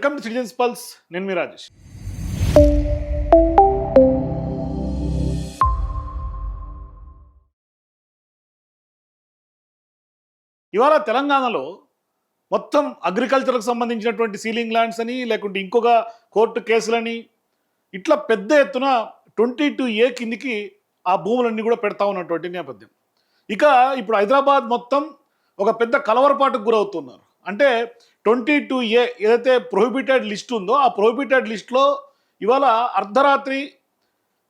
Welcome to citizens pulse. నేను మీ రాజేష్. ఇవాళ తెలంగాణలో మొత్తం అగ్రికల్చర్కి సంబంధించినటువంటి సీలింగ్ ల్యాండ్స్ అని, లేకుంటే ఇంకొక కోర్టు కేసులని, ఇట్లా పెద్ద ఎత్తున 22A కిందికి ఆ భూములన్నీ కూడా పెడతా ఉన్నటువంటి నేపథ్యం. ఇక ఇప్పుడు హైదరాబాద్ మొత్తం ఒక పెద్ద కలవరపాటుకు గురవుతున్నారు. అంటే 22A ఏదైతే ప్రొహిబిటెడ్ లిస్ట్ ఉందో ఆ ప్రొహిబిటెడ్ లిస్ట్లో ఇవాళ అర్ధరాత్రి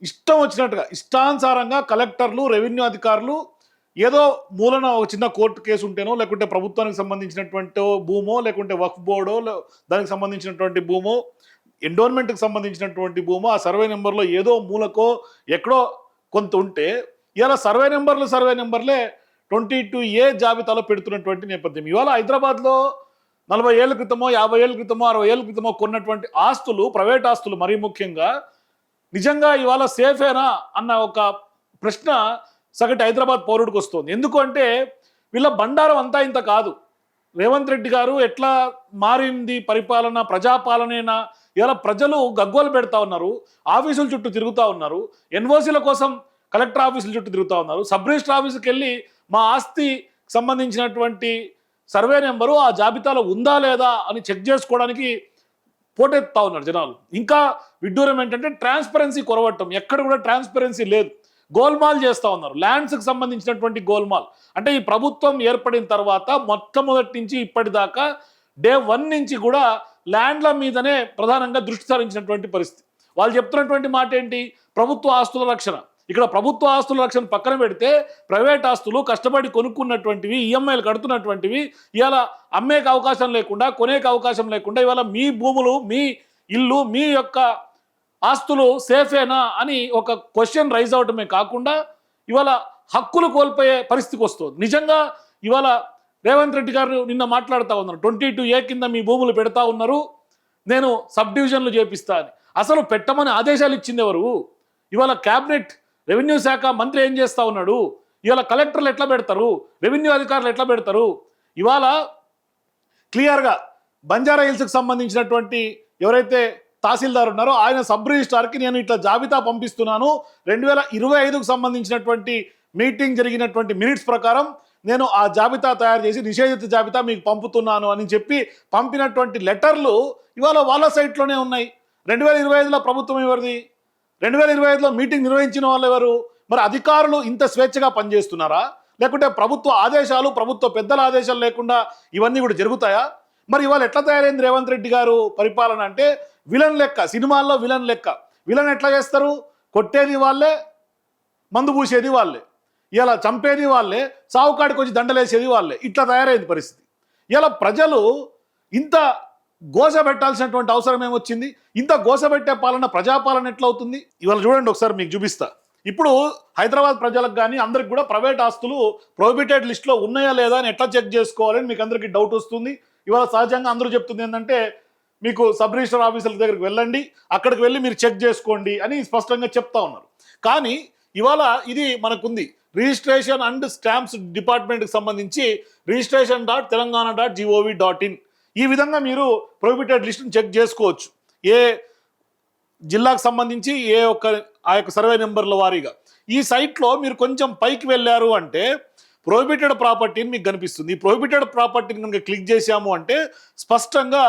ఇష్టం వచ్చినట్టుగా ఇష్టానుసారంగా కలెక్టర్లు, రెవెన్యూ అధికారులు ఏదో మూలన ఒక చిన్న కోర్టు కేసు ఉంటేనో, లేకుంటే ప్రభుత్వానికి సంబంధించినటువంటి భూమో, లేకుంటే వక్ఫ్ బోర్డో, దానికి సంబంధించినటువంటి భూమో, ఎండోన్మెంట్కి సంబంధించినటువంటి భూమో, ఆ సర్వే నెంబర్లో ఏదో మూలకో ఎక్కడో కొంత ఉంటే ఇవాళ సర్వే నెంబర్లే 22A జాబితాలో పెడుతున్నటువంటి నేపథ్యం. ఇవాళ హైదరాబాద్లో 40 ఏళ్ళ క్రితమో, 50 ఏళ్ళ క్రితమో, 60 ఏళ్ళ క్రితమో కొన్నటువంటి ఆస్తులు, ప్రైవేట్ ఆస్తులు మరీ ముఖ్యంగా, నిజంగా ఇవాళ సేఫేనా అన్న ఒక ప్రశ్న సగటు హైదరాబాద్ పౌరుడికి వస్తుంది. ఎందుకు అంటే వీళ్ళ బండారం అంతా ఇంత కాదు. రేవంత్ రెడ్డి గారు ఎట్లా మారింది పరిపాలన, ప్రజాపాలనేనా, ఇవాళ ప్రజలు గగ్గోలు పెడతా ఉన్నారు, ఆఫీసుల చుట్టూ తిరుగుతూ ఉన్నారు, ఎన్ఓసీల కోసం కలెక్టర్ ఆఫీసుల చుట్టూ తిరుగుతూ ఉన్నారు, సబ్ రిజిస్టర్ ఆఫీసుకి వెళ్ళి మా ఆస్తి సంబంధించినటువంటి సర్వే నెంబరు ఆ జాబితాలో ఉందా లేదా అని చెక్ చేసుకోవడానికి పోటెత్తా ఉన్నారు జనాలు. ఇంకా విడ్డూరం ఏంటంటే ట్రాన్స్పరెన్సీ కొరవటం, ఎక్కడ కూడా ట్రాన్స్పరెన్సీ లేదు. గోల్మాల్ చేస్తూ ఉన్నారు, ల్యాండ్స్కి సంబంధించినటువంటి గోల్మాల్. అంటే ఈ ప్రభుత్వం ఏర్పడిన తర్వాత మొట్టమొదటి నుంచి ఇప్పటిదాకా డే 1 నుంచి కూడా ల్యాండ్ల మీదనే ప్రధానంగా దృష్టి సారించినటువంటి పరిస్థితి. వాళ్ళు చెప్తున్నటువంటి మాట ఏంటి? ప్రభుత్వ ఆస్తుల రక్షణ. ఇక్కడ ప్రభుత్వ ఆస్తుల రక్షణ పక్కన పెడితే ప్రైవేట్ ఆస్తులు కష్టపడి కొనుక్కున్నటువంటివి, ఈఎంఐలు కడుతున్నటువంటివి ఇవాళ అమ్మేకి అవకాశం లేకుండా, కొనేకి అవకాశం లేకుండా ఇవాళ మీ భూములు, మీ ఇల్లు, మీ యొక్క ఆస్తులు సేఫేనా అని ఒక క్వశ్చన్ రైజ్ అవటమే కాకుండా ఇవాళ హక్కులు కోల్పోయే పరిస్థితికి వస్తుంది. నిజంగా ఇవాళ రేవంత్ రెడ్డి గారు నిన్న మాట్లాడుతూ ఉన్నారు, 22A కింద మీ భూములు పెడతా ఉన్నారు, నేను సబ్ డివిజన్లు చేపిస్తా అని. అసలు పెట్టమని ఆదేశాలు ఇచ్చింది ఎవరు? ఇవాళ క్యాబినెట్ రెవెన్యూ శాఖ మంత్రి ఏం చేస్తూ ఉన్నాడు? ఇవాళ కలెక్టర్లు ఎట్లా పెడతారు? రెవెన్యూ అధికారులు ఎట్లా పెడతారు? ఇవాళ క్లియర్గా బంజారా హిల్స్కి సంబంధించినటువంటి ఎవరైతే తహసీల్దార్ ఉన్నారో ఆయన సబ్ రిజిస్ట్రార్కి నేను ఇట్లా జాబితా పంపిస్తున్నాను, 2025కు సంబంధించినటువంటి మీటింగ్ జరిగినటువంటి మినిట్స్ ప్రకారం నేను ఆ జాబితా తయారు చేసి నిషేధిత జాబితా మీకు పంపుతున్నాను అని చెప్పి పంపినటువంటి లెటర్లు ఇవాళ వాళ్ళ సైట్లోనే ఉన్నాయి. 2025లో ప్రభుత్వం ఎవరిది? 2025లో మీటింగ్ నిర్వహించిన వాళ్ళు ఎవరు? మరి అధికారులు ఇంత స్వేచ్ఛగా పనిచేస్తున్నారా? లేకుంటే ప్రభుత్వ ఆదేశాలు, ప్రభుత్వ పెద్దల ఆదేశాలు లేకుండా ఇవన్నీ కూడా జరుగుతాయా? మరి ఇవాళ ఎట్లా తయారైంది రేవంత్ రెడ్డి గారు పరిపాలన అంటే విలన్ లెక్క, సినిమాల్లో విలన్ లెక్క. విలన్ ఎట్లా చేస్తారు? కొట్టేది వాళ్ళే, మందు పూసేది వాళ్ళే, ఇలా చంపేది వాళ్ళే, సావుకాడికి వచ్చి దండలేసేది వాళ్ళే. ఇట్లా తయారైంది పరిస్థితి. ఇలా ప్రజలు ఇంత గోస పెట్టాల్సినటువంటి అవసరం ఏమొచ్చింది? ఇంత గోస పెట్టే పాలన ప్రజాపాలన ఎట్లా అవుతుంది? ఇవాళ చూడండి, ఒకసారి మీకు చూపిస్తా. ఇప్పుడు హైదరాబాద్ ప్రజలకు కానీ అందరికి కూడా ప్రైవేట్ ఆస్తులు ప్రొహిబిటెడ్ లిస్ట్లో ఉన్నాయా లేదా అని ఎట్లా చెక్ చేసుకోవాలని మీకు అందరికీ డౌట్ వస్తుంది. ఇవాళ సహజంగా అందరూ చెప్తుంది ఏంటంటే మీకు సబ్ రిజిస్టర్ ఆఫీసుల దగ్గరికి వెళ్ళండి, అక్కడికి వెళ్ళి మీరు చెక్ చేసుకోండి అని స్పష్టంగా చెప్తా ఉన్నారు. కానీ ఇవాళ ఇది మనకుంది రిజిస్ట్రేషన్ అండ్ స్టాంప్స్ డిపార్ట్మెంట్కి సంబంధించి registration.telangana.gov.in. ఈ విధంగా మీరు ప్రొహిబిటెడ్ లిస్ట్ని చెక్ చేసుకోవచ్చు. ఏ జిల్లాకు సంబంధించి ఆ యొక్క సర్వే నెంబర్ల వారీగా ఈ సైట్లో మీరు కొంచెం పైకి వెళ్ళారు అంటే ప్రొహిబిటెడ్ ప్రాపర్టీని మీకు కనిపిస్తుంది. ఈ ప్రొహిబిటెడ్ ప్రాపర్టీని కనుక క్లిక్ చేశాము అంటే స్పష్టంగా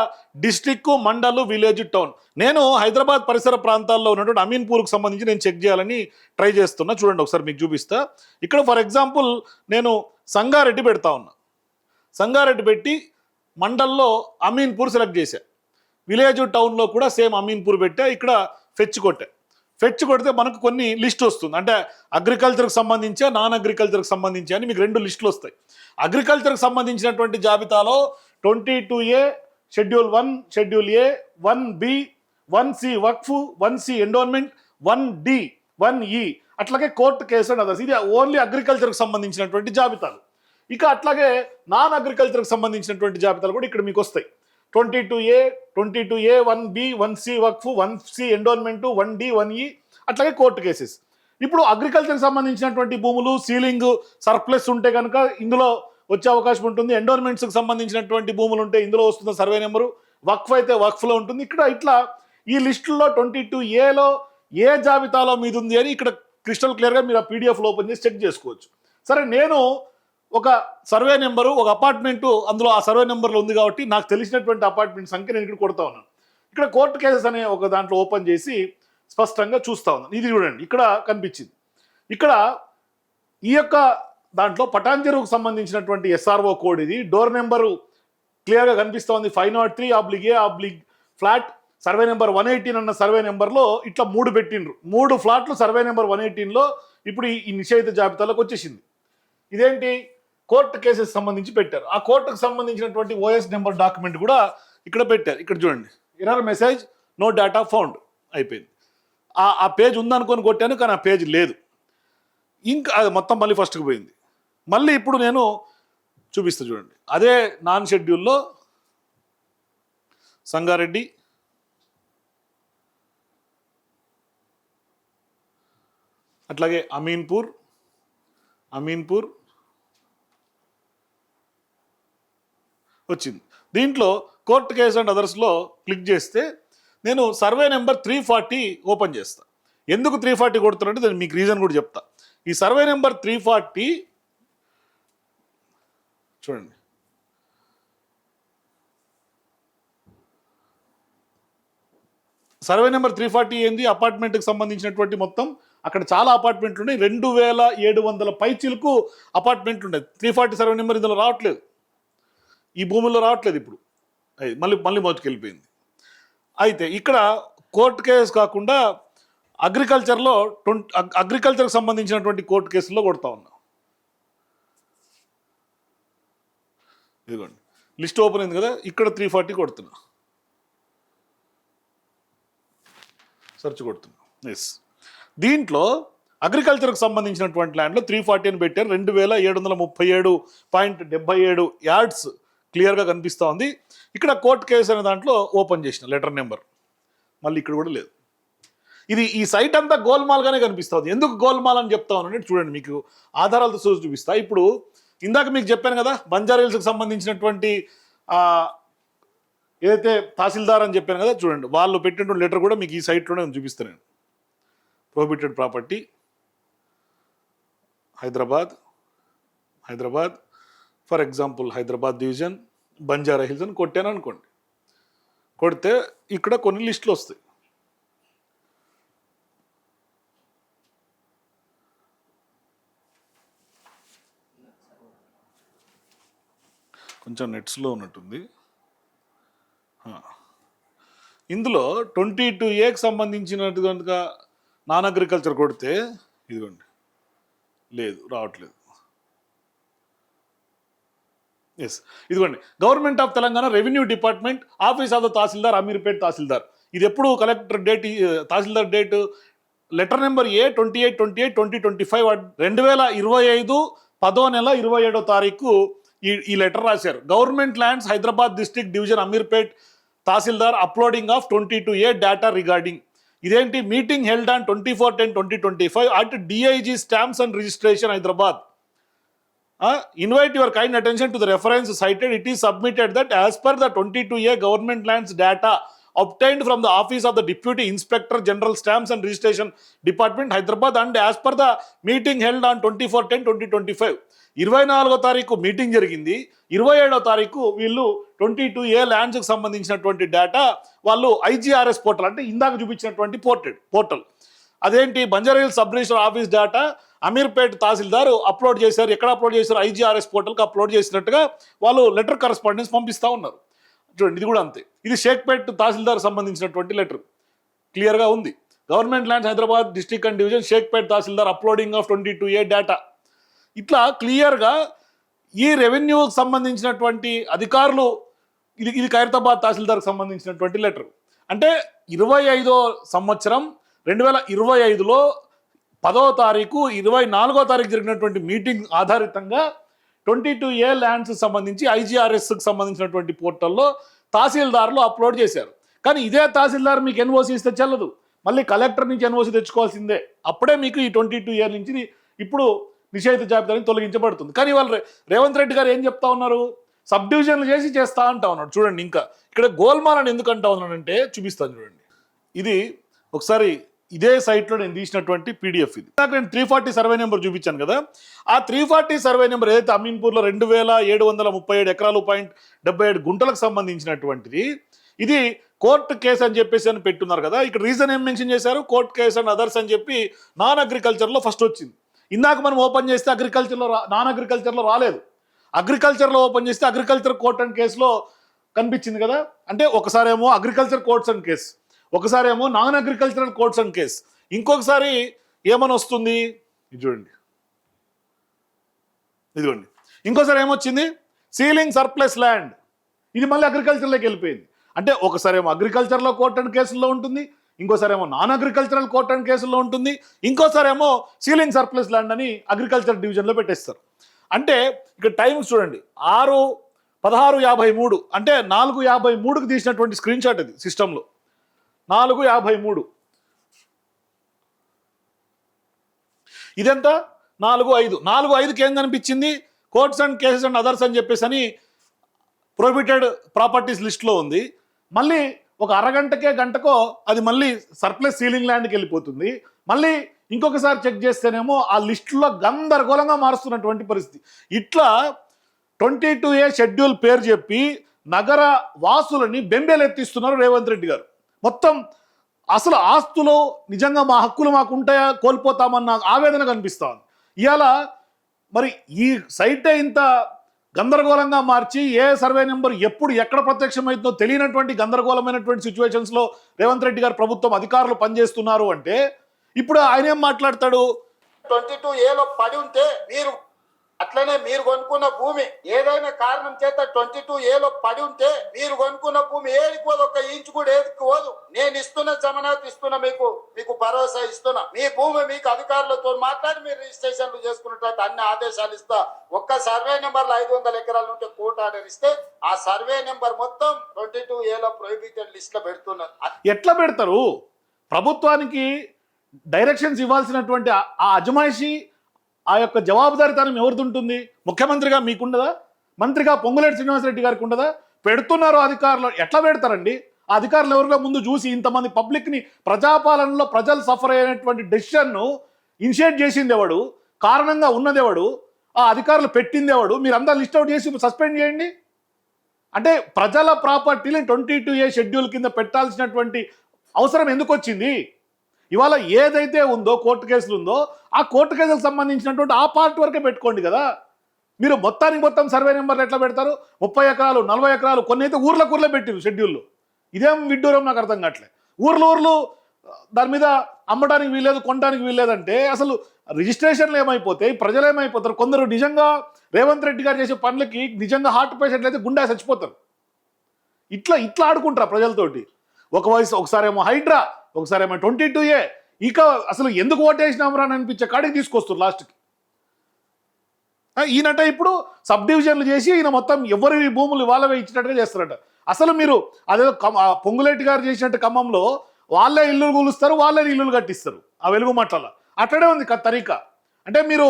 డిస్ట్రిక్ట్, మండలు, విలేజ్, టౌన్. నేను హైదరాబాద్ పరిసర ప్రాంతాల్లో ఉన్నటువంటి అమీన్పూర్కి సంబంధించి నేను చెక్ చేయాలని ట్రై చేస్తున్నా. చూడండి ఒకసారి మీకు చూపిస్తా. ఇక్కడ ఫర్ ఎగ్జాంపుల్ నేను సంగారెడ్డి పెడతా ఉన్నా. సంగారెడ్డి పెట్టి మండల్లో అమీన్పూర్ సెలెక్ట్ చేశా. విలేజ్, టౌన్లో కూడా సేమ్ అమీన్పూర్ పెట్టా. ఇక్కడ ఫెచ్ కొడితే మనకు కొన్ని లిస్ట్ వస్తుంది. అంటే అగ్రికల్చర్కి సంబంధించి, నాన్ అగ్రికల్చర్కి సంబంధించి అని మీకు 2 లిస్టులు వస్తాయి. అగ్రికల్చర్కి సంబంధించినటువంటి జాబితాలో 22A, schedule 1, schedule A, 1B, 1C Waqf, 1C endowment, 1D, 1E, అట్లాగే కోర్టు కేసు అండ్ అదర్స్. ఇది ఓన్లీ అగ్రికల్చర్కి సంబంధించినటువంటి జాబితాలు. ఇక అట్లాగే నాన్ అగ్రికల్చర్కి సంబంధించినటువంటి జాబితాలు కూడా ఇక్కడ మీకు వస్తాయి. 22A, 1B, 1C వక్ఫ్, 1C ఎండోన్మెంట్, 1D, 1E, అట్లాగే కోర్టు కేసెస్. ఇప్పుడు అగ్రికల్చర్కి సంబంధించినటువంటి భూములు, సీలింగ్, సర్ప్లస్ ఉంటే కనుక ఇందులో వచ్చే అవకాశం ఉంటుంది. ఎండోన్మెంట్స్కి సంబంధించినటువంటి భూములు ఉంటే ఇందులో వస్తున్న సర్వే నెంబరు. వక్ఫ్ అయితే వక్ఫ్లో ఉంటుంది. ఇక్కడ ఇట్లా ఈ లిస్టుల్లో 22A ఏ జాబితాలో మీద ఉంది అని ఇక్కడ క్రిస్టల్ క్లియర్గా మీరు ఆ పీడిఎఫ్లో ఓపెన్ చేసి చెక్ చేసుకోవచ్చు. సరే, నేను ఒక సర్వే నెంబరు, ఒక అపార్ట్మెంటు అందులో ఆ సర్వే నెంబర్లో ఉంది కాబట్టి నాకు తెలిసినటువంటి అపార్ట్మెంట్ సంఖ్య నేను ఇక్కడ కొడతా ఉన్నాను. ఇక్కడ కోర్టు కేసెస్ అనే ఒక దాంట్లో ఓపెన్ చేసి స్పష్టంగా చూస్తూ ఉన్నాను. ఇది చూడండి, ఇక్కడ కనిపించింది. ఇక్కడ ఈ యొక్క దాంట్లో పటాన్చెరువుకు సంబంధించినటువంటి ఎస్ఆర్ఓ కోడ్ ఇది. డోర్ నెంబరు క్లియర్గా కనిపిస్తూ ఉంది, 503/A/ఫ్లాట్ సర్వే నెంబర్ 118 అన్న సర్వే నెంబర్లో ఇట్లా 3 పెట్టిండ్రు. 3 ఫ్లాట్లు సర్వే నెంబర్ 118లో ఇప్పుడు ఈ నిషేధిత జాబితాలోకి వచ్చేసింది. ఇదేంటి, కోర్టు కేసెస్ సంబంధించి పెట్టారు. ఆ కోర్టుకు సంబంధించినటువంటి ఓఎస్ నెంబర్ డాక్యుమెంట్ కూడా ఇక్కడ పెట్టారు. ఇక్కడ చూడండి, error message, no data found అయిపోయింది. ఆ పేజ్ ఉందనుకొని కొట్టాను, కానీ ఆ పేజ్ లేదు. ఇంకా అది మొత్తం మళ్ళీ ఫస్ట్కి పోయింది. మళ్ళీ ఇప్పుడు నేను చూపిస్తా చూడండి, అదే నాన్ షెడ్యూల్లో సంగారెడ్డి, అట్లాగే అమీన్పూర్ వచ్చింది. దీంట్లో కోర్ట్ కేస్ అండ్ అదర్స్లో క్లిక్ చేస్తే నేను సర్వే నెంబర్ 340 ఓపెన్ చేస్తా. ఎందుకు 340 కొడుతున్నట్టు నేను మీకు రీజన్ కూడా చెప్తా. ఈ సర్వే నెంబర్ 340 చూడండి, సర్వే నెంబర్ 340 ఏంది, అపార్ట్మెంట్కి సంబంధించినటువంటి మొత్తం అక్కడ చాలా అపార్ట్మెంట్లు ఉన్నాయి. 2700 పైచిలకు అపార్ట్మెంట్లు ఉన్నాయి. 340 సర్వే నెంబర్ ఇందులో రావట్లేదు, ఈ భూముల్లో రావట్లేదు. ఇప్పుడు మళ్ళీ మొదటికి వెళ్ళిపోయింది. అయితే ఇక్కడ కోర్టు కేసు కాకుండా అగ్రికల్చర్కి సంబంధించినటువంటి కోర్టు కేసుల్లో కొడతా ఉన్నా. ఇదిగోండి, లిస్ట్ ఓపెన్ అయింది కదా, ఇక్కడ 340 కొడుతున్నా, సెర్చ్ కొడుతున్నా. ఎస్, దీంట్లో అగ్రికల్చర్కి సంబంధించినటువంటి ల్యాండ్లో 340 అని పెట్టారు. 2737.77 యార్డ్స్ క్లియర్గా కనిపిస్తూ ఉంది. ఇక్కడ కోర్టు కేసు అనే దాంట్లో ఓపెన్ చేసిన లెటర్ నెంబర్ మళ్ళీ ఇక్కడ కూడా లేదు. ఇది ఈ సైట్ అంతా గోల్మాల్గానే కనిపిస్తుంది. ఎందుకు గోల్మాల్ అని చెప్తా ఉన్నాను చూడండి, మీకు ఆధారాలతో చూపిస్తా. ఇప్పుడు ఇందాక మీకు చెప్పాను కదా, బంజారాహిల్స్కి సంబంధించినటువంటి ఏదైతే తహసీల్దార్ అని చెప్పాను కదా, చూడండి వాళ్ళు పెట్టినటువంటి లెటర్ కూడా మీకు ఈ సైట్లోనే చూపిస్తాను నేను. Prohibited property Hyderabad for example Hyderabad division Banjara Hills అని కొట్టాను అనుకోండి. కొడితే ఇక్కడ కొన్ని లిస్టులు వస్తాయి. కొంచెం నెట్స్లో ఉన్నట్టుంది. ఇందులో 22Aకి సంబంధించినట్టుగా నాన్ అగ్రికల్చర్ కొడితే ఇదిగోండి, లేదు, రావట్లేదు. ఎస్, ఇదిగోండి, government of Telangana revenue department, office of the tahsildar, Ameerpet tahsildar. ఇది ఎప్పుడు collector date, tahsildar date, letter number A28/2025 2025 10వ నెల 27వ తారీఖు ఈ లెటర్ రాశారు. Government lands Hyderabad district division Ameerpet tahsildar uploading of 22A data regarding. ఇదేంటి, meeting held on 24/10/2025 at DIG stamps and registration Hyderabad. Invite your kind attention to the reference cited. It is submitted that as per the 22A government lands data obtained from the office of the Deputy Inspector General Stamps and Registration Department, Hyderabad, and as per the meeting held on 24/10/2025. 24వ తారీఖు meeting జరిగింది. 27వ తారీఖు వీళ్ళు 22A ల్యాండ్స్కి సంబంధించినటువంటి data వాళ్ళు IGRS portal, అంటే ఇందాక చూపించినటువంటి portal అదేంటి, Banjara Hills sub register office data Ameerpet tahsildar upload చేశారు. ఎక్కడ అప్లోడ్ చేశారు, IGRS పోర్టల్కి అప్లోడ్ చేసినట్టుగా వాళ్ళు లెటర్ కరస్పాండెన్స్ పంపిస్తూ ఉన్నారు. చూడండి, ఇది కూడా అంతే. ఇది షేక్పేట్ తహసీల్దార్ సంబంధించినటువంటి లెటర్ క్లియర్గా ఉంది. Government lands Hyderabad district and division Shaikpet tahsildar uploading of 22A data. ఇట్లా క్లియర్గా ఈ రెవెన్యూకి సంబంధించినటువంటి అధికారులు, ఇది ఖైరతాబాద్ తహసీల్దార్కి సంబంధించినటువంటి లెటర్. అంటే 25వ సంవత్సరం 2025లో 10వ తారీఖు 24వ తారీఖు జరిగినటువంటి మీటింగ్ ఆధారితంగా 22A ల్యాండ్స్కి సంబంధించి IGRSకి సంబంధించినటువంటి పోర్టల్లో తహసీల్దార్లు అప్లోడ్ చేశారు. కానీ ఇదే తహసీల్దార్ మీకు NOC ఇస్తే చెల్లదు, మళ్ళీ కలెక్టర్ నుంచి NOC తెచ్చుకోవాల్సిందే. అప్పుడే మీకు ఈ 22A నుంచి ఇప్పుడు నిషేధిత జాబితాని తొలగించబడుతుంది. కానీ వాళ్ళు రేవంత్ రెడ్డి గారు ఏం చెప్తా ఉన్నారు, సబ్ డివిజన్లు చేసి చేస్తా అంటా ఉన్నాడు. చూడండి, ఇంకా ఇక్కడ గోల్మాల్ అని ఎందుకు అంటా ఉన్నానంటే చూపిస్తాను చూడండి. ఇది ఒకసారి ఇదే సైట్లో నేను తీసినటువంటి పీడిఎఫ్. ఇది నేను 340 సర్వే నెంబర్ చూపించాను కదా, ఆ 340 సర్వే నెంబర్ ఏదైతే అమీన్పూర్లో 2737 ఎకరాలు 77 గుంటలకు సంబంధించినటువంటిది, ఇది కోర్టు కేసు అని చెప్పేసి అని పెట్టున్నారు కదా. ఇక్కడ రీజన్ ఏం మెన్షన్ చేశారు, కోర్ట్ కేసు అండ్ అదర్స్ అని చెప్పి నాన్ అగ్రికల్చర్లో ఫస్ట్ వచ్చింది. ఇందాక మనం ఓపెన్ చేస్తే అగ్రికల్చర్లో నాన్ అగ్రికల్చర్లో రాలేదు. అగ్రికల్చర్లో ఓపెన్ చేస్తే అగ్రికల్చర్ కోర్ట్ అండ్ కేసులో కనిపించింది కదా. అంటే ఒకసారి ఏమో అగ్రికల్చర్ కోర్ట్స్ అండ్ కేసు, ఒకసారి ఏమో non agricultural courts and case, ఇంకొకసారి ఏమని వస్తుంది ఇది చూడండి, ఇదిగోండి. ఇంకోసారి ఏమొచ్చింది, సీలింగ్ సర్ప్లస్ ల్యాండ్. ఇది మళ్ళీ అగ్రికల్చర్లోకి వెళ్ళిపోయింది. అంటే ఒకసారి ఏమో అగ్రికల్చర్లో కోర్ట్ అండ్ కేసుల్లో ఉంటుంది, ఇంకోసారి ఏమో నాన్ అగ్రికల్చరల్ కోర్ట్ అండ్ కేసుల్లో ఉంటుంది, ఇంకోసారి ఏమో సీలింగ్ సర్ప్లస్ ల్యాండ్ అని అగ్రికల్చర్ డివిజన్లో పెట్టేస్తారు. అంటే ఇక్కడ టైమ్స్ చూడండి, 6/16/53 అంటే 4/53కి తీసినటువంటి స్క్రీన్ షాట్ ఇది సిస్టంలో. 4/53 ఇదెంత 4/5 ఏం కనిపించింది, courts and cases and others అని చెప్పేసి అని ప్రొహిబిటెడ్ ప్రాపర్టీస్ లిస్ట్లో ఉంది. మళ్ళీ ఒక అరగంటకే గంటకో అది మళ్ళీ సర్ప్లస్ సీలింగ్ ల్యాండ్కి వెళ్ళిపోతుంది. మళ్ళీ ఇంకొకసారి చెక్ చేస్తేనేమో ఆ లిస్టులో గందరగోళంగా మారుస్తున్నటువంటి పరిస్థితి. ఇట్లా 22A షెడ్యూల్ పేరు చెప్పి నగర వాసులని బెంబేలెత్తిస్తున్నారు రేవంత్ రెడ్డి గారు. మొత్తం అసలు ఆస్తులు నిజంగా మా హక్కులు మాకు ఉంటాయా, కోల్పోతామన్న ఆవేదన కనిపిస్తుంది. ఇవాళ మరి ఈ సైటే ఇంత గందరగోళంగా మార్చి ఏ సర్వే నెంబర్ ఎప్పుడు ఎక్కడ ప్రత్యక్షమైందో తెలియనటువంటి గందరగోళమైనటువంటి సిచ్యువేషన్స్లో రేవంత్ రెడ్డి గారు ప్రభుత్వం అధికారులు పనిచేస్తున్నారు అంటే, ఇప్పుడు ఆయన ఏం మాట్లాడతాడు, 22Aలో పడి ఉంటే మీరు అట్లనే మీరు కొనుక్కున్న భూమి ఏదైనా కారణం చేత 22Aలో పడి ఉంటే మీరు కొనుక్కున్న భూమి ఏడిపోదు, ఒక ఇంచు కూడా ఏదిపోదు. నేను ఇస్తున్న జమనాత్ ఇస్తున్నా, మీకు భరోసా ఇస్తున్నా. మీ భూమి మీకు అధికారులతో మాట్లాడి మీరు రిజిస్ట్రేషన్లు చేసుకున్నట్టు అన్ని ఆదేశాలు ఇస్తా. ఒక్క సర్వే నెంబర్లో 500 ఎకరాలు ఉంటే కోర్టు ఆర్డర్ ఇస్తే ఆ సర్వే నెంబర్ మొత్తం 22Aలో ప్రొహిబిటెడ్ లిస్ట్ లో పెడుతున్నారు. ఎట్లా పెడతారు? ప్రభుత్వానికి డైరెక్షన్స్ ఇవ్వాల్సినటువంటి ఆ అజమాయిషి, ఆ యొక్క జవాబుదారీతనం ఎవరిది ఉంటుంది? ముఖ్యమంత్రిగా మీకుండదా? మంత్రిగా పొంగులేటి శ్రీనివాసరెడ్డి గారికి ఉండదా? పెడుతున్నారు అధికారులు. ఎట్లా పెడతారండి? ఆ అధికారులు ఎవరిలో ముందు చూసి ఇంతమంది పబ్లిక్ని ప్రజాపాలనలో ప్రజలు సఫర్ అయినటువంటి డెసిషన్ను ఇనిషియేట్ చేసింది ఎవడు, కారణంగా ఉన్నదెవడు, ఆ అధికారులు పెట్టింది ఎవడు? మీరు అందరూ లిస్ట్ అవుట్ చేసి సస్పెండ్ చేయండి. అంటే ప్రజల ప్రాపర్టీని 22A షెడ్యూల్ కింద పెట్టాల్సినటువంటి అవసరం ఎందుకు వచ్చింది? ఇవాళ ఏదైతే ఉందో కోర్టు కేసులు ఉందో ఆ కోర్టు కేసులకు సంబంధించినటువంటి ఆ పార్ట్ వరకే పెట్టుకోండి కదా. మీరు మొత్తం సర్వే నెంబర్లు ఎట్లా పెడతారు? 30 ఎకరాలు 40 ఎకరాలు కొన్ని అయితే ఊర్లే పెట్టిరు షెడ్యూల్లో. ఇదేం విడ్డూరం నాకు అర్థం కావట్లే. ఊర్లు దాని మీద అమ్మడానికి వీల్లేదు, కొనడానికి వీల్లేదంటే అసలు రిజిస్ట్రేషన్లు ఏమైపోతాయి, ప్రజలు ఏమైపోతారు? కొందరు నిజంగా రేవంత్ రెడ్డి గారు చేసే పనులకి నిజంగా హార్ట్ పేషెంట్లు అయితే గుండె చచ్చిపోతారు. ఇట్లా ఆడుకుంటారా ప్రజలతోటి? ఒకసారి ఏమో హైడ్రా, ఒకసారి ఏమో 22A. ఇక అసలు ఎందుకు ఓటేసినామరా అని అనిపించే కాడికి తీసుకొస్తారు లాస్ట్కి. ఈయనట ఇప్పుడు సబ్ డివిజన్లు చేసి ఈయన మొత్తం ఎవరి భూములు వాళ్ళవే ఇచ్చినట్టుగా చేస్తారట. అసలు మీరు అదే పొంగులేటి గారు చేసినట్టు ఖమ్మంలో వాళ్ళే ఇల్లు కూలుస్తారు, వాళ్ళే ఇల్లులు కట్టిస్తారు ఆ వెలుగు మట్ల. అట్లనే ఉంది తరీకా. అంటే మీరు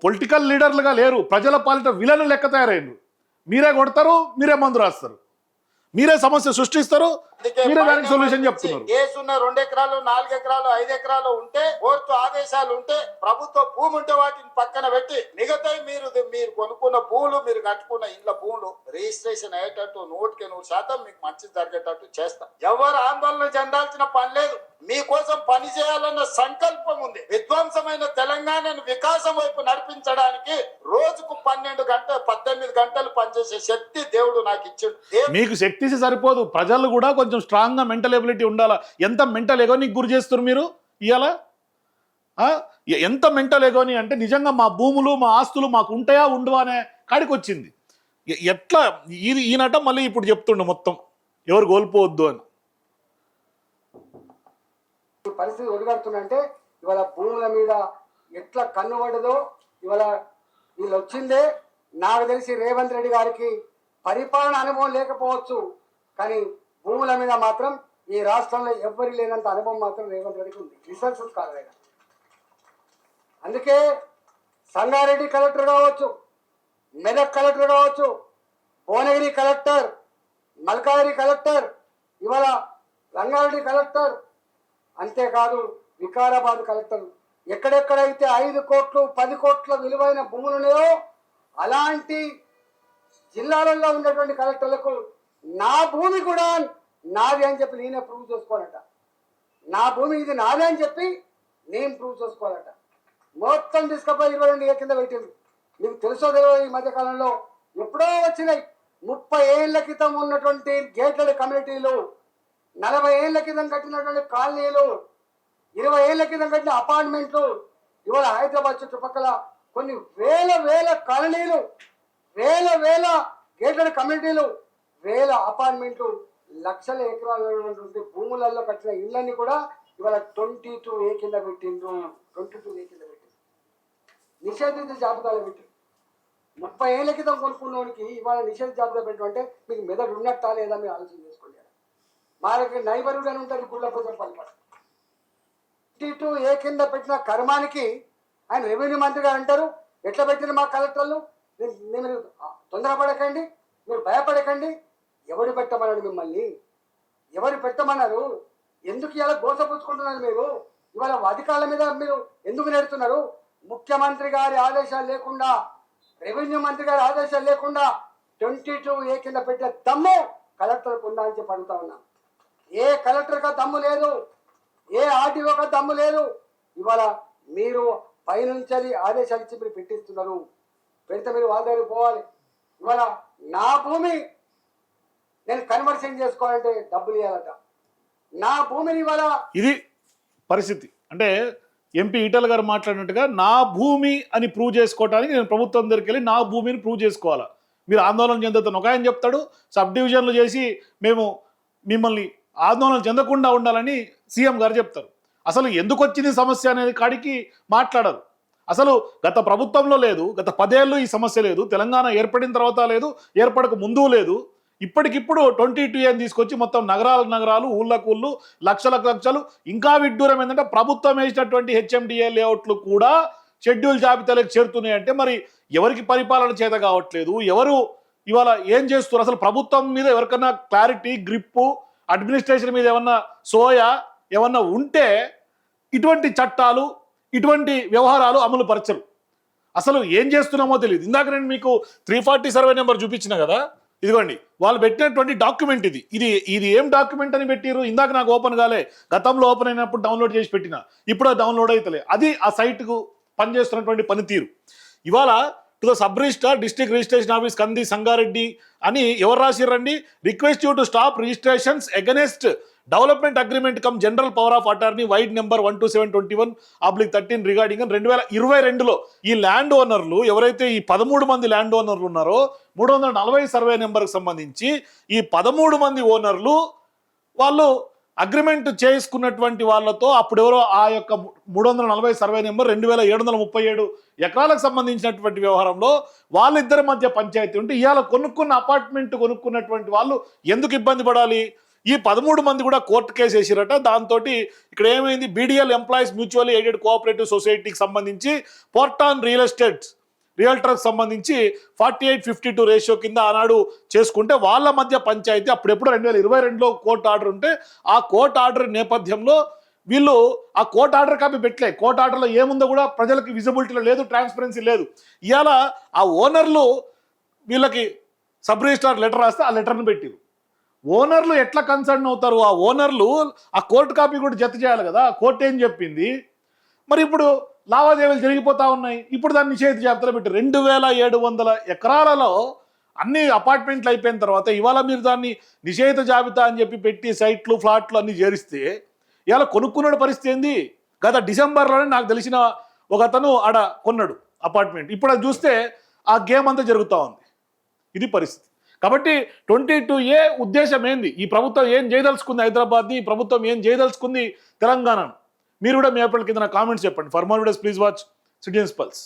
పొలిటికల్ లీడర్లుగా లేరు, ప్రజల పాలిట విలన్ లెక్క తయారైనరు. మీరే కొడతారు, మీరే మందు రాస్తారు, మీరే సమస్య సృష్టిస్తారు, మీరే దానికి సొల్యూషన్ చెప్తున్నారు. కేసున్న 2 ఎకరాలు 4 ఎకరాలు 5 ఎకరాలు ఉంటే కోర్టు ఆదేశాలు ఉంటే ప్రభుత్వ భూమి ఉంటే వాటిని పక్కన పెట్టి మిగతా మీరు కొనుక్కున్న భూములు, మీరు కట్టుకున్న ఇండ్ల భూములు రిజిస్ట్రేషన్ అయ్యేటట్టు 100% మీకు మంచి జరిగేటట్టు చేస్తా. ఎవరు ఆందోళన చెందాల్సిన పని లేదు. మీకోసం పని చేయాలన్న సంకల్పం ఉంది. విధ్వంసమైన తెలంగాణను వికాసం వైపు నడిపించడానికి రోజుకు 18 గంటలు పనిచేసే శక్తి దేవుడు నాకు ఇచ్చిండు. మీకు శక్తి సరిపోదు, ప్రజలు కూడా కొంచెం స్ట్రాంగ్ గా మెంటల్ ఎబిలిటీ ఉండాలా. ఎంత మెంటల్ ఎగోనికి గురి చేస్తారు మీరు ఇవాళ? ఎంత మెంటల్ ఎగోని అంటే నిజంగా మా భూములు మా ఆస్తులు మాకు ఉంటాయా ఉండవా అనే కాడికి వచ్చింది. ఎట్లా ఈయనట మళ్ళీ ఇప్పుడు చెప్తుండే మొత్తం ఎవరు కోల్పోవద్దు అని. పరిస్థితి ఒడిగడుతుందంటే ఇవాళ భూముల మీద ఎట్లా కన్ను పడదో ఇవాళ వీళ్ళు వచ్చిందే. నాకు తెలిసి రేవంత్ రెడ్డి గారికి పరిపాలన అనుభవం లేకపోవచ్చు, కానీ భూముల మీద మాత్రం ఈ రాష్ట్రంలో ఎవ్వరి లేనంత అనుభవం మాత్రం రేవంత్ రెడ్డికి ఉంది. రిసోర్సెస్ కాదు. అందుకే సంగారెడ్డి కలెక్టర్ కావచ్చు, మెదక్ కలెక్టర్ కావచ్చు, భువనగిరి కలెక్టర్, మల్కాజిగిరి కలెక్టర్, ఇవాళ రంగారెడ్డి కలెక్టర్, అంతేకాదు వికారాబాద్ కలెక్టర్. ఎక్కడెక్కడైతే 5 కోట్లు 10 కోట్ల విలువైన భూములు ఉన్నాయో అలాంటి జిల్లాలలో ఉన్నటువంటి కలెక్టర్లకు నా భూమి కూడా నాది అని చెప్పి నేనే ప్రూవ్ చేసుకోవాలట. నా భూమి ఇది నాదే అని చెప్పి నేను ప్రూవ్ చేసుకోవాలట. మొత్తం తీసుకపోయి 22 కింద పెట్టింది. మీకు తెలుసో తెలియదో ఈ మధ్యకాలంలో ఎప్పుడో వచ్చినాయి 30 ఏళ్ల క్రితం ఉన్నటువంటి గేటెడ్ కమ్యూనిటీలు, 40 ఏళ్ల క్రితం కట్టినటువంటి కాలనీలు, 20 ఏళ్ల క్రితం కట్టిన అపార్ట్మెంట్లు, ఇవాళ హైదరాబాద్ చుట్టుపక్కల కొన్ని వేల కాలనీలు, వేల గేటెడ్ కమ్యూనిటీలు, వేల అపార్ట్మెంట్లు, లక్షల ఎకరాలు ఉన్నటువంటి భూములలో కట్టిన ఇళ్ళని కూడా ఇవాళ 22A కింద పెట్టిండ్రు. 22A కింద పెట్టిండ్రు, నిషేధిత జాబితాలో పెట్టిండ్రు. 30 ఏళ్ల క్రితం కొనుక్కున్నోడికి ఇవాళ నిషేధ జాబితా పెట్టమంటే మీకు మెదడు ఉన్నట్టా లేదా మీరు ఆలోచన చేసుకోండి. మనకి నైబర్హుడ్ అని ఉంటుంది గుళ్ళపోచంపల్లి. 22A కింద పెట్టిన కర్మానికి ఆయన రెవెన్యూ మంత్రి గారు అంటారు, ఎట్లా పెట్టిన మా కలెక్టర్లు, మీరు తొందరపడకండి, మీరు భయపడకండి. ఎవరు పెట్టమన్నాడు మిమ్మల్ని? ఎవరు పెట్టమన్నారు? ఎందుకు ఇలా గోసపుచ్చుకుంటున్నారు మీరు? ఇవాళ అధికారుల మీద మీరు ఎందుకు నెడుతున్నారు? ముఖ్యమంత్రి గారి ఆదేశాలు లేకుండా, రెవెన్యూ మంత్రి గారి ఆదేశాలు లేకుండా 22A కింద పెట్టిన దమ్ము కలెక్టర్కు ఉందా అని చెప్పి అడుగుతా ఉన్నా. ఏ కలెక్టర్గా దమ్ము లేదు, ఏ ఆర్టీఓగా దమ్ము లేదు. ఇవాళ మీరు పైనుంచి ఆదేశాలు ఇచ్చి మీరు పెట్టిస్తున్నారు. పెడితే మీరు వాళ్ళ దగ్గర పోవాలి. ఇవాళ నా భూమి నేను కన్వర్షన్ చేసుకోవాలంటే డబ్బులు ఇవ్వాలట. నా భూమిని ఇవాళ ఇది పరిస్థితి. అంటే ఎంపీ ఈటల గారు మాట్లాడినట్టుగా నా భూమి అని ప్రూవ్ చేసుకోవడానికి నేను ప్రభుత్వం దగ్గరికి వెళ్ళి నా భూమిని ప్రూవ్ చేసుకోవాలా, మీరు ఆందోళన చెందుతాను ఒక ఆయన చెప్తాడు, సబ్ డివిజన్లు చేసి మేము మిమ్మల్ని ఆందోళన చెందకుండా ఉండాలని సీఎం గారు చెప్తారు. అసలు ఎందుకు వచ్చింది సమస్య అనేది కాడికి మాట్లాడరు. అసలు గత ప్రభుత్వంలో లేదు, గత 10 ఏళ్ళు ఈ సమస్య లేదు, తెలంగాణ ఏర్పడిన తర్వాత లేదు, ఏర్పడక ముందు లేదు. ఇప్పటికిప్పుడు 22A తీసుకొచ్చి మొత్తం నగరాలు ఊళ్ళకు లక్షలు, ఇంకా విడ్డూరం ఏంటంటే ప్రభుత్వం వేసినటువంటి HMDA లేఅవుట్లు కూడా షెడ్యూల్ జాబితాలకు చేరుతున్నాయంటే మరి ఎవరికి పరిపాలన చేత కావట్లేదు, ఎవరు ఇవాళ ఏం చేస్తున్నారు? అసలు ప్రభుత్వం మీద ఎవరికన్నా క్లారిటీ, గ్రిప్పు, అడ్మినిస్ట్రేషన్ మీద ఏమన్నా ఏమన్నా ఉంటే ఇటువంటి చట్టాలు, ఇటువంటి వ్యవహారాలు అమలు పరచరు. అసలు ఏం చేస్తున్నామో తెలియదు. ఇందాక నేను మీకు 340 సర్వే నెంబర్ చూపించిన కదా, ఇదిగోండి వాళ్ళు పెట్టినటువంటి డాక్యుమెంట్ ఇది ఏం డాక్యుమెంట్ అని పెట్టిరు? ఇందాక నాకు ఓపెన్ కాలే, గతంలో ఓపెన్ అయినప్పుడు డౌన్లోడ్ చేసి పెట్టిన, ఇప్పుడు డౌన్లోడ్ అవుతలే. అది ఆ సైట్కు పనిచేస్తున్నటువంటి పనితీరు. ఇవాళ to the sub registrar district registration office Kandi Sangareddy అని ఎవరు రాసిర్రండి? Request you to stop registrations against development agreement cum general power of attorney vide number 12721/13 regarding 2022లో ఈ ల్యాండ్ ఓనర్లు ఎవరైతే ఈ 13 మంది ల్యాండ్ ఓనర్లు ఉన్నారో 340 సర్వే నెంబర్కి సంబంధించి ఈ 13 మంది ఓనర్లు వాళ్ళు అగ్రిమెంట్ చేసుకున్నటువంటి వాళ్ళతో అప్పుడు ఎవరో ఆ యొక్క 340 సర్వే నెంబర్ 2737 ఎకరాలకు సంబంధించినటువంటి వ్యవహారంలో వాళ్ళిద్దరి మధ్య పంచాయతీ ఉంటే ఇవాళ అపార్ట్మెంట్ కొనుక్కున్నటువంటి వాళ్ళు ఎందుకు ఇబ్బంది పడాలి? ఈ 13 మంది కూడా కోర్టు కేసు వేసిరట. దాంతో ఇక్కడ ఏమైంది, BDL employees mutually aided cooperative సొసైటీకి సంబంధించి పోర్టాన్ రియల్టర్కి సంబంధించి 48-52 రేషియో కింద ఆనాడు చేసుకుంటే వాళ్ళ మధ్య పంచాయతీ అప్పుడెప్పుడు 2022లో కోర్టు ఆర్డర్ ఉంటే ఆ కోర్టు ఆర్డర్ నేపథ్యంలో వీళ్ళు ఆ కోర్టు ఆర్డర్ కాపీ పెట్టలే. కోర్టు ఆర్డర్లో ఏముందో కూడా ప్రజలకు విజిబిలిటీలో లేదు, ట్రాన్స్పరెన్సీ లేదు. ఇవాళ ఆ ఓనర్లు వీళ్ళకి సబ్ రిజిస్ట్రార్ లెటర్ రాస్తే ఆ లెటర్ను పెట్టిరు. ఓనర్లు ఎట్లా కన్సర్న్ అవుతారు? ఆ ఓనర్లు ఆ కోర్టు కాపీ కూడా జత చేయాలి కదా. కోర్టు ఏం చెప్పింది? మరి ఇప్పుడు లావాదేవీలు జరిగిపోతా ఉన్నాయి. ఇప్పుడు దాన్ని నిషేధ జాబితాలో పెట్టి 2700 ఎకరాలలో అన్ని అపార్ట్మెంట్లు అయిపోయిన తర్వాత ఇవాళ మీరు దాన్ని నిషేధ జాబితా అని చెప్పి పెట్టి సైట్లు, ఫ్లాట్లు అన్ని చేరిస్తే ఇవాళ కొనుక్కున్న పరిస్థితి ఏంది? గత డిసెంబర్లోనే నాకు తెలిసిన ఒక అతను ఆడ కొన్నాడు అపార్ట్మెంట్. ఇప్పుడు అది చూస్తే ఆ గేమ్ అంతా జరుగుతూ ఉంది. ఇది పరిస్థితి. కాబట్టి 22A ఉద్దేశం ఏంది? ఈ ప్రభుత్వం ఏం చేయదలుచుకుంది హైదరాబాద్ని? ఈ ప్రభుత్వం ఏం చేయదలుచుకుంది తెలంగాణను? మీరు కూడా మీ అప్పటి కింద కామెంట్స్ చెప్పండి. For more videos please watch citizens pulse.